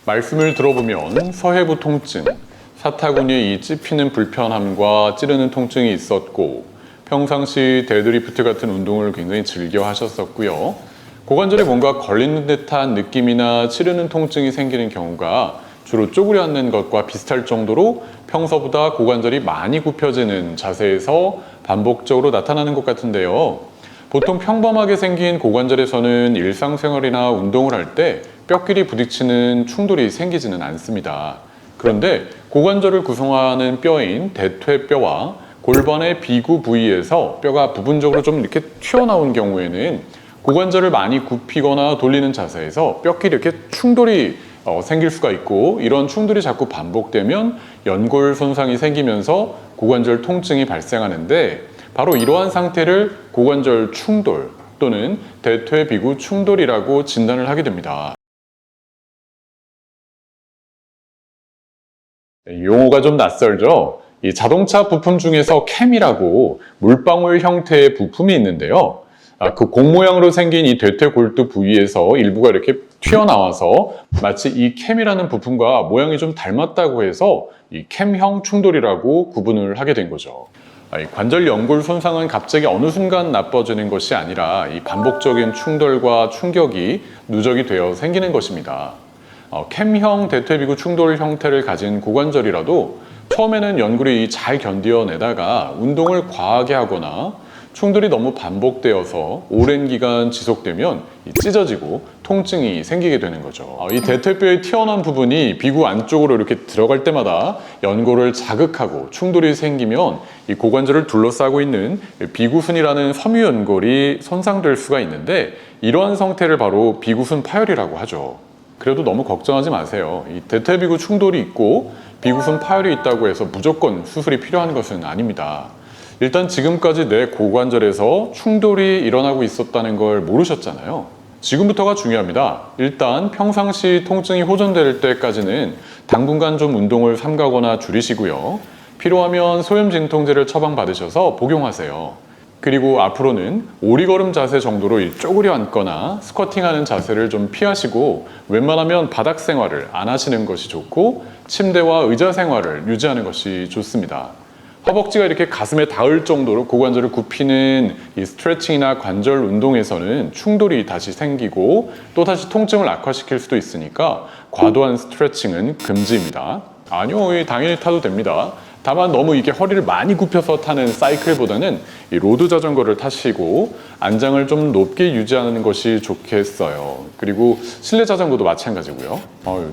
말씀을 들어보면 서해부 통증, 사타구니의 이 찝히는 불편함과 찌르는 통증이 있었고 평상시 데드리프트 같은 운동을 굉장히 즐겨 하셨었고요. 고관절에 뭔가 걸리는 듯한 느낌이나 찌르는 통증이 생기는 경우가 주로 쪼그려 앉는 것과 비슷할 정도로 평소보다 고관절이 많이 굽혀지는 자세에서 반복적으로 나타나는 것 같은데요. 보통 평범하게 생긴 고관절에서는 일상생활이나 운동을 할 때 뼈끼리 부딪히는 충돌이 생기지는 않습니다. 그런데 고관절을 구성하는 뼈인 대퇴뼈와 골반의 비구 부위에서 뼈가 부분적으로 좀 이렇게 튀어나온 경우에는 고관절을 많이 굽히거나 돌리는 자세에서 뼈끼리 이렇게 충돌이 생길 수가 있고, 이런 충돌이 자꾸 반복되면 연골 손상이 생기면서 고관절 통증이 발생하는데, 바로 이러한 상태를 고관절 충돌 또는 대퇴비구 충돌이라고 진단을 하게 됩니다. 용어가 좀 낯설죠? 이 자동차 부품 중에서 캠이라고 물방울 형태의 부품이 있는데요. 그 공 모양으로 생긴 이 대퇴골두 부위에서 일부가 이렇게 튀어나와서 마치 이 캠이라는 부품과 모양이 좀 닮았다고 해서 이 캠형 충돌이라고 구분을 하게 된 거죠. 이 관절 연골 손상은 갑자기 어느 순간 나빠지는 것이 아니라 이 반복적인 충돌과 충격이 누적이 되어 생기는 것입니다. 캠형 대퇴비구 충돌 형태를 가진 고관절이라도 처음에는 연골이 잘 견뎌내다가 운동을 과하게 하거나 충돌이 너무 반복되어서 오랜 기간 지속되면 찢어지고 통증이 생기게 되는 거죠. 이 대퇴뼈의 튀어나온 부분이 비구 안쪽으로 이렇게 들어갈 때마다 연골을 자극하고 충돌이 생기면 이 고관절을 둘러싸고 있는 비구순이라는 섬유연골이 손상될 수가 있는데, 이러한 상태를 바로 비구순 파열이라고 하죠. 그래도 너무 걱정하지 마세요. 이 대퇴비구 충돌이 있고 비구순 파열이 있다고 해서 무조건 수술이 필요한 것은 아닙니다. 일단 지금까지 내 고관절에서 충돌이 일어나고 있었다는 걸 모르셨잖아요. 지금부터가 중요합니다. 일단 평상시 통증이 호전될 때까지는 당분간 좀 운동을 삼가거나 줄이시고요. 필요하면 소염 진통제를 처방받으셔서 복용하세요. 그리고 앞으로는 오리걸음 자세 정도로 쪼그려 앉거나 스쿼팅하는 자세를 좀 피하시고 웬만하면 바닥 생활을 안 하시는 것이 좋고, 침대와 의자 생활을 유지하는 것이 좋습니다. 허벅지가 이렇게 가슴에 닿을 정도로 고관절을 굽히는 이 스트레칭이나 관절 운동에서는 충돌이 다시 생기고 또 다시 통증을 악화시킬 수도 있으니까 과도한 스트레칭은 금지입니다. 아니요, 당연히 타도 됩니다. 다만 너무 이게 허리를 많이 굽혀서 타는 사이클보다는 이 로드 자전거를 타시고 안장을 좀 높게 유지하는 것이 좋겠어요. 그리고 실내 자전거도 마찬가지고요.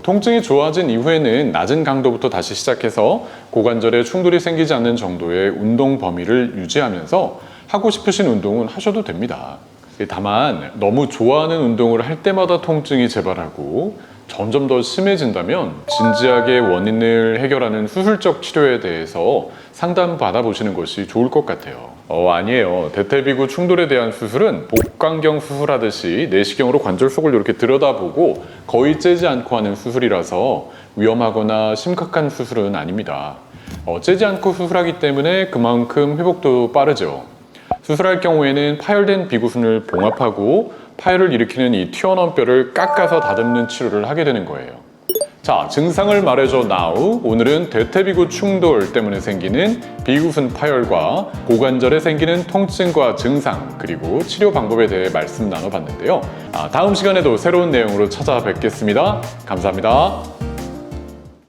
통증이 좋아진 이후에는 낮은 강도부터 다시 시작해서 고관절에 충돌이 생기지 않는 정도의 운동 범위를 유지하면서 하고 싶으신 운동은 하셔도 됩니다. 다만 너무 좋아하는 운동을 할 때마다 통증이 재발하고 점점 더 심해진다면 진지하게 원인을 해결하는 수술적 치료에 대해서 상담 받아보시는 것이 좋을 것 같아요. 아니에요. 대퇴비구 충돌에 대한 수술은 복강경 수술하듯이 내시경으로 관절 속을 이렇게 들여다보고 거의 째지 않고 하는 수술이라서 위험하거나 심각한 수술은 아닙니다. 째지 않고 수술하기 때문에 그만큼 회복도 빠르죠. 수술할 경우에는 파열된 비구순을 봉합하고 파열을 일으키는 이 튀어나온 뼈를 깎아서 다듬는 치료를 하게 되는 거예요. 자, 증상을 말해줘 now. 오늘은 대퇴비구 충돌 때문에 생기는 비구순 파열과 고관절에 생기는 통증과 증상, 그리고 치료 방법에 대해 말씀 나눠봤는데요. 다음 시간에도 새로운 내용으로 찾아뵙겠습니다. 감사합니다.